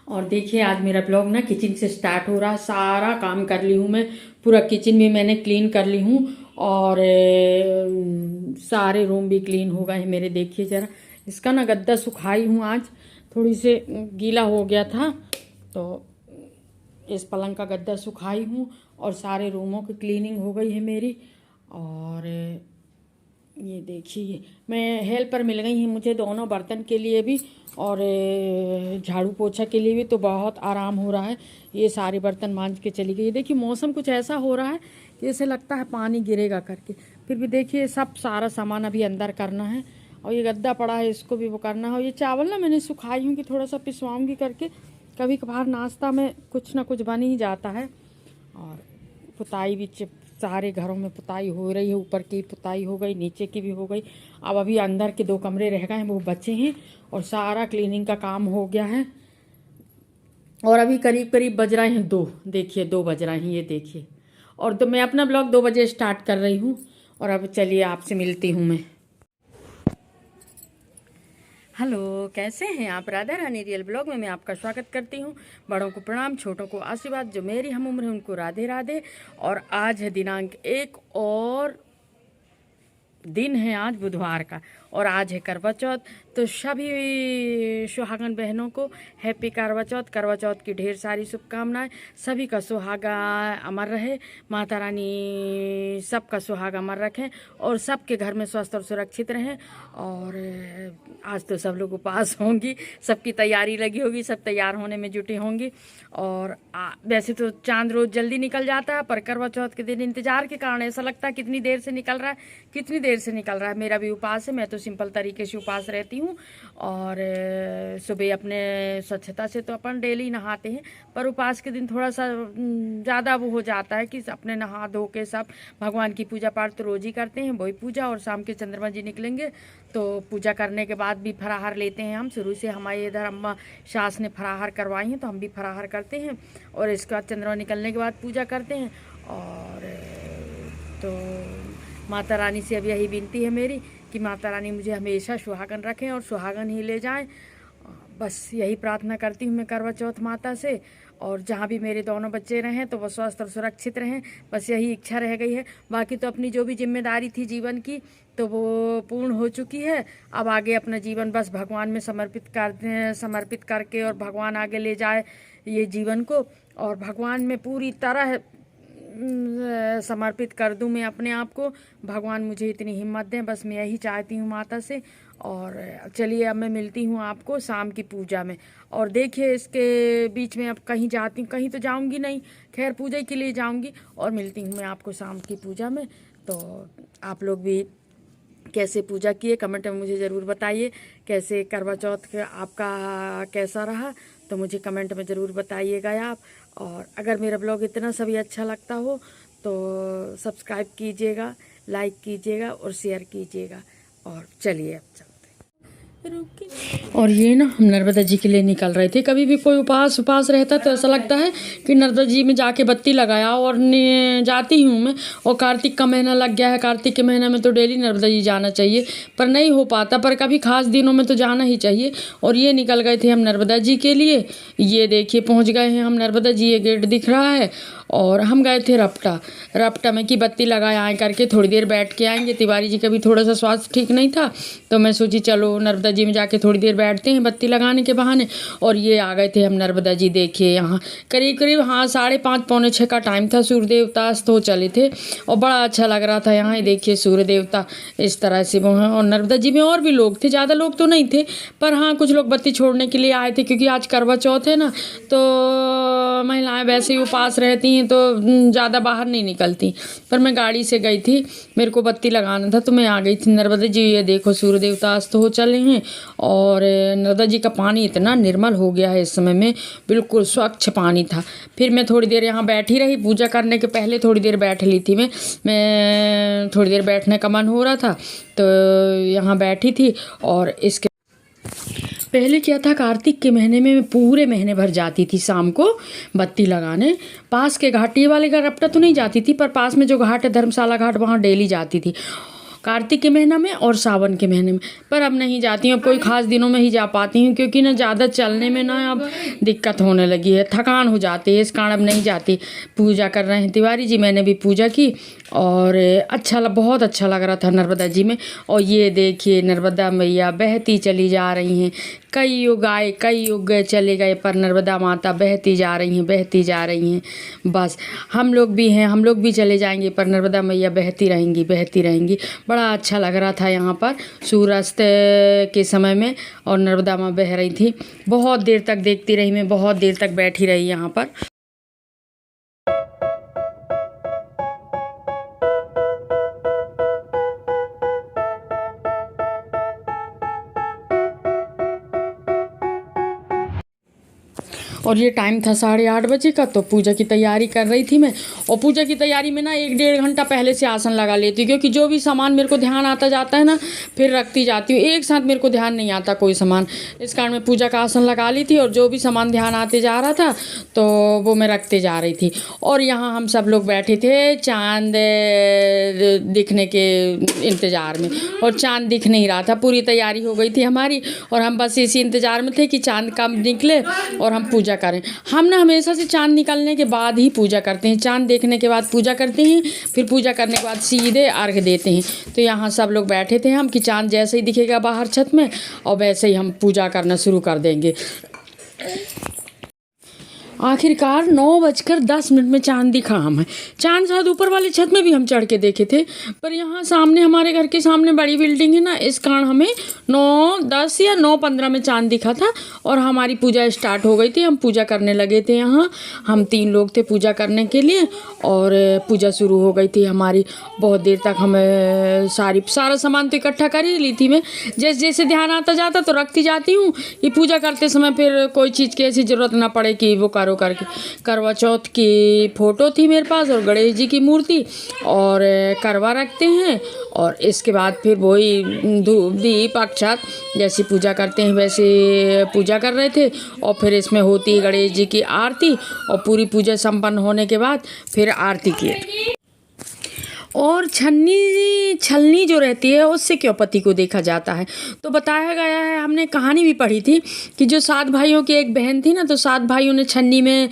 और देखिए आज मेरा ब्लॉग ना किचन से स्टार्ट हो रहा है। सारा काम कर ली हूँ मैं, पूरा किचन भी मैंने क्लीन कर ली हूँ और सारे रूम भी क्लीन हो गए हैं मेरे। देखिए ज़रा, इसका ना गद्दा सुखाई हूँ आज, थोड़ी से गीला हो गया था तो इस पलंग का गद्दा सुखाई हूँ और सारे रूमों की क्लीनिंग हो गई है मेरी। और ये देखिए मैं हेल्पर मिल गई हैं मुझे दोनों बर्तन के लिए भी और झाड़ू पोछा के लिए भी, तो बहुत आराम हो रहा है। ये सारे बर्तन मांज के चली गई। देखिए मौसम कुछ ऐसा हो रहा है कि ऐसे लगता है पानी गिरेगा करके, फिर भी देखिए सब सारा सामान अभी अंदर करना है और ये गद्दा पड़ा है इसको भी वो करना है। और ये चावल ना मैंने सुखाई हूँ कि थोड़ा सा पिसवाऊँगी करके, कभी कभार नाश्ता में कुछ ना कुछ बन ही जाता है। और पुताई भी सारे घरों में पुताई हो रही है, ऊपर की पुताई हो गई, नीचे की भी हो गई। अब अभी अंदर के 2 कमरे रह गए हैं वो बचे हैं और सारा क्लीनिंग का काम हो गया है। और अभी करीब करीब बज रहे हैं 2, देखिए 2 बज रहे हैं ये देखिए। और तो मैं अपना ब्लॉग 2 बजे स्टार्ट कर रही हूँ और अब चलिए आपसे मिलती हूँ मैं। हेलो, कैसे हैं आप? राधा रानी रियल ब्लॉग में मैं आपका स्वागत करती हूँ। बड़ों को प्रणाम, छोटों को आशीर्वाद। जो मेरी हम उम्र है उनको राधे राधे। और आज है दिनांक 1 और दिन है आज बुधवार का और आज है करवा चौथ। तो सभी सुहागन बहनों को हैप्पी करवा चौथ। करवा चौथ की ढेर सारी शुभकामनाएं। सभी का सुहागा अमर रहे, माता रानी सबका सुहाग अमर रखें और सबके घर में स्वस्थ और सुरक्षित रहें। और आज तो सब लोग उपवास होंगी, सबकी तैयारी लगी होगी, सब तैयार होने में जुटे होंगी। और वैसे तो चांद रोज जल्दी निकल जाता है, पर करवा चौथ के दिन इंतजार के कारण ऐसा लगता है कितनी देर से निकल रहा है, कितनी देर से निकल रहा है। मेरा भी उपवास है, मैं तो सिंपल तरीके से उपवास रहती हूँ। और सुबह अपने स्वच्छता से तो अपन डेली नहाते हैं, पर उपवास के दिन थोड़ा सा ज़्यादा वो हो जाता है कि अपने नहा धो के सब भगवान की पूजा पाठ तो रोज ही करते हैं, वही पूजा। और शाम के चंद्रमा जी निकलेंगे तो पूजा करने के बाद भी फराहार लेते हैं हम। शुरू से हमारे इधर अम्मा सास ने फराहार करवाई हैं तो हम भी फराहार करते हैं और इसके बाद चंद्रमा निकलने के बाद पूजा करते हैं। और तो माता रानी से अब यही विनती है मेरी कि माता रानी मुझे हमेशा सुहागन रखें और सुहागन ही ले जाएं। बस यही प्रार्थना करती हूँ मैं करवा चौथ माता से। और जहाँ भी मेरे दोनों बच्चे रहें तो वो स्वस्थ और सुरक्षित रहें, बस यही इच्छा रह गई है। बाकी तो अपनी जो भी जिम्मेदारी थी जीवन की तो वो पूर्ण हो चुकी है। अब आगे अपना जीवन बस भगवान में समर्पित करके और भगवान आगे ले जाए ये जीवन को, और भगवान में पूरी तरह समर्पित कर दूं मैं अपने आप को। भगवान मुझे इतनी हिम्मत दें, बस मैं यही चाहती हूँ माता से। और चलिए अब मैं मिलती हूँ आपको शाम की पूजा में। और देखिए इसके बीच में अब कहीं जाती हूँ, कहीं तो जाऊँगी नहीं, खैर पूजा के लिए जाऊँगी। और मिलती हूँ मैं आपको शाम की पूजा में। तो आप लोग भी कैसे पूजा किए कमेंट में मुझे ज़रूर बताइए। कैसे करवा चौथ आपका कैसा रहा तो मुझे कमेंट में ज़रूर बताइएगा आप। और अगर मेरा ब्लॉग इतना सभी अच्छा लगता हो तो सब्सक्राइब कीजिएगा, लाइक कीजिएगा और शेयर कीजिएगा। और चलिए अब चलते। और ये ना हम नर्मदा जी के लिए निकल रहे थे। कभी भी कोई उपास रहता तो ऐसा लगता है कि नर्मदा जी में जाके बत्ती लगाया। और जाती हूँ मैं, और कार्तिक का महीना लग गया है, कार्तिक के महीने में तो डेली नर्मदा जी जाना चाहिए, पर नहीं हो पाता, पर कभी खास दिनों में तो जाना ही चाहिए। और ये निकल गए थे हम नर्मदा जी के लिए। ये देखिए पहुँच गए हैं हम नर्मदा जी, ये गेट दिख रहा है। और हम गए थे रपटा में कि बत्ती लगाए आए करके थोड़ी देर बैठ के आएंगे। तिवारी जी का भी थोड़ा सा स्वास्थ्य ठीक नहीं था तो मैं सोची चलो नर्मदा जी में जाके थोड़ी देर बैठते हैं बत्ती लगाने के बहाने। और ये आ गए थे हम नर्मदा जी। देखिए यहाँ करीब करीब 5:30 पौने 6 का टाइम था। सूर्य देवता अस्त हो चले थे और बड़ा अच्छा लग रहा था यहाँ। देखिए सूर्य देवता इस तरह से वो हैं। और नर्मदा जी में और भी लोग थे, ज़्यादा लोग तो नहीं थे, पर हाँ कुछ लोग बत्ती छोड़ने के लिए आए थे क्योंकि आज करवा चौथ है ना, तो महिलाएं वैसे ही उपास रहती हैं तो ज़्यादा बाहर नहीं निकलती। पर मैं गाड़ी से गई थी, मेरे को बत्ती लगाना था तो मैं आ गई थी नर्मदा जी। ये देखो सूर्य देवता अस्त हो चले हैं और नर्मदा जी का पानी इतना निर्मल हो गया है इस समय में, बिल्कुल स्वच्छ पानी था। फिर मैं थोड़ी देर यहाँ बैठी रही, पूजा करने के पहले थोड़ी देर बैठ ली थी मैं थोड़ी देर बैठने का मन हो रहा था तो यहाँ बैठी थी। और इसके पहले क्या था, कार्तिक के महीने में मैं पूरे महीने भर जाती थी शाम को बत्ती लगाने। पास के घाट, ये वाले का रपटा तो नहीं जाती थी, पर पास में जो घाट है धर्मशाला घाट, वहाँ डेली जाती थी। कार्तिक के महीना में और सावन के महीने में, पर अब नहीं जाती हूँ। अब कोई ख़ास दिनों में ही जा पाती हूँ, क्योंकि ना ज़्यादा चलने में ना अब दिक्कत होने लगी है, थकान हो जाती है, इस कारण अब नहीं जाती। पूजा कर रहे हैं तिवारी जी, मैंने भी पूजा की और बहुत अच्छा लग रहा था नर्मदा जी में। और ये देखिए नर्मदा मैया बहती चली जा रही हैं। कई युग आए, कई युग गए, चले गए, पर नर्मदा माता बहती जा रही हैं, बहती जा रही हैं। बस हम लोग भी हैं, हम लोग भी चले जाएंगे, पर नर्मदा मैया बहती रहेंगी, बहती रहेंगी। बड़ा अच्छा लग रहा था यहाँ पर सूर्यास्त के समय में, और नर्मदा माँ बह रही थी। बहुत देर तक देखती रही मैं, बहुत देर तक बैठी रही यहाँ पर। और ये टाइम था 8:30 बजे का, तो पूजा की तैयारी कर रही थी मैं। और पूजा की तैयारी में ना 1-1.5 घंटा पहले से आसन लगा लेती हूँ, क्योंकि जो भी सामान मेरे को ध्यान आता जाता है ना, फिर रखती जाती हूँ। एक साथ मेरे को ध्यान नहीं आता कोई सामान, इस कारण मैं पूजा का आसन लगा ली थी, और जो भी सामान ध्यान आते जा रहा था तो वो मैं रखते जा रही थी। और यहाँ हम सब लोग बैठे थे चाँद दिखने के इंतज़ार में, और चाँद दिख नहीं रहा था। पूरी तैयारी हो गई थी हमारी, और हम बस इसी इंतज़ार में थे कि चाँद कब निकले और हम पूजा करें। हम ना हमेशा से चाँद निकलने के बाद ही पूजा करते हैं, चाँद देखने के बाद पूजा करते हैं, फिर पूजा करने के बाद सीधे अर्घ देते हैं। तो यहाँ सब लोग बैठे थे हम कि चाँद जैसे ही दिखेगा बाहर छत में, और वैसे ही हम पूजा करना शुरू कर देंगे। आखिरकार 9:10 में चाँद दिखा हमें। चाँद शायद ऊपर वाले छत में भी हम चढ़ के देखे थे, पर यहाँ सामने हमारे घर के सामने बड़ी बिल्डिंग है ना, इस कारण हमें 9:10 या 9:15 में चाँद दिखा था। और हमारी पूजा स्टार्ट हो गई थी, हम पूजा करने लगे थे। यहाँ हम 3 लोग थे पूजा करने के लिए, और पूजा शुरू हो गई थी हमारी। बहुत देर तक हमें सारा सामान तो इकट्ठा कर ही ली थी मैं, जैसे जैसे ध्यान आता जाता तो रखती जाती हूँ, कि पूजा करते समय फिर कोई चीज़ की ऐसी ज़रूरत ना पड़े कि वो करो करके। करवा चौथ की फ़ोटो थी मेरे पास, और गणेश जी की मूर्ति, और करवा रखते हैं। और इसके बाद फिर वही धूप दीप अक्षत जैसी पूजा करते हैं वैसे पूजा कर रहे थे। और फिर इसमें होती है गणेश जी की आरती, और पूरी पूजा संपन्न होने के बाद फिर आरती की। और छलनी जो रहती है उससे क्यों पति को देखा जाता है, तो बताया गया है, हमने कहानी भी पढ़ी थी कि जो 7 भाइयों की एक बहन थी ना, तो 7 भाइयों ने छन्नी में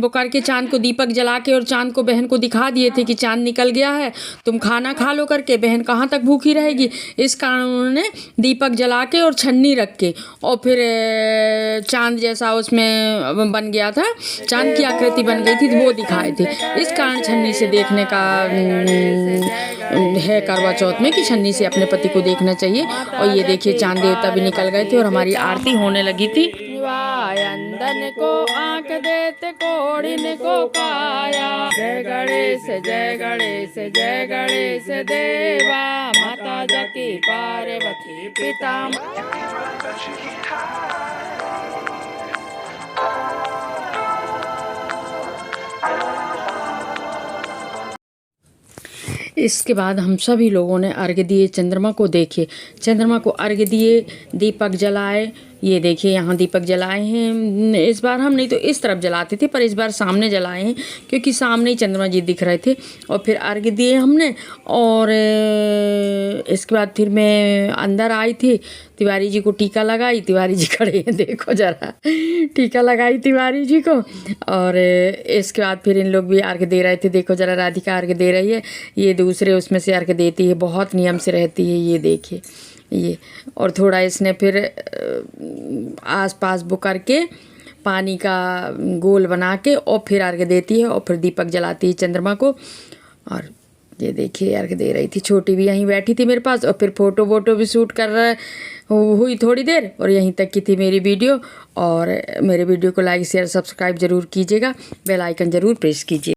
वो करके चाँद को दीपक जला के और चाँद को बहन को दिखा दिए थे कि चाँद निकल गया है, तुम खाना खा लो करके, बहन कहाँ तक भूखी रहेगी। इस कारण उन्होंने दीपक जला के और छन्नी रख के, और फिर चाँद जैसा उसमें बन गया था, चाँद की आकृति बन गई थी, वो दिखाए थे। इस कारण छन्नी से देखने का है करवा चौथ में, कि छन्नी से अपने पति को देखना चाहिए। और ये देखिए चाँद देवता भी निकल गए थे, और हमारी आरती होने लगी थी। अंदन को आंख देते कोड़िन को काया, जय गणेश जय गणेश जय गणेश देवा, माता जकी पार्वती पिता। इसके बाद हम सभी लोगों ने अर्घ्य दिए, चंद्रमा को देखे, चंद्रमा को अर्घ्य दिए, दीपक जलाए। ये देखिए यहाँ दीपक जलाए हैं। इस बार हम नहीं तो इस तरफ जलाते थे, पर इस बार सामने जलाए हैं, क्योंकि सामने ही चंद्रमा जी दिख रहे थे। और फिर अर्घ्य दिए हमने, और इसके बाद फिर मैं अंदर आई थी, तिवारी जी को टीका लगाई। तिवारी जी खड़े हैं, देखो ज़रा, टीका लगाई तिवारी जी को। और इसके बाद फिर इन लोग भी अर्घ्य दे रहे थे, देखो ज़रा, राधिका अर्घ्य दे रही है, ये दूसरे उसमें से अर्घ्य देती है, बहुत नियम से रहती है, ये देखिए ये। और थोड़ा इसने फिर आसपास वो करके पानी का गोल बना के और फिर अर्घ्य देती है, और फिर दीपक जलाती है चंद्रमा को। और ये देखिए अर्घ्य दे रही थी, छोटी भी यहीं बैठी थी मेरे पास, और फिर फ़ोटो वोटो भी शूट कर रहा हुई थोड़ी देर। और यहीं तक की थी मेरी वीडियो। और मेरे वीडियो को लाइक शेयर सब्सक्राइब ज़रूर कीजिएगा, बेल आइकन ज़रूर प्रेस कीजिए।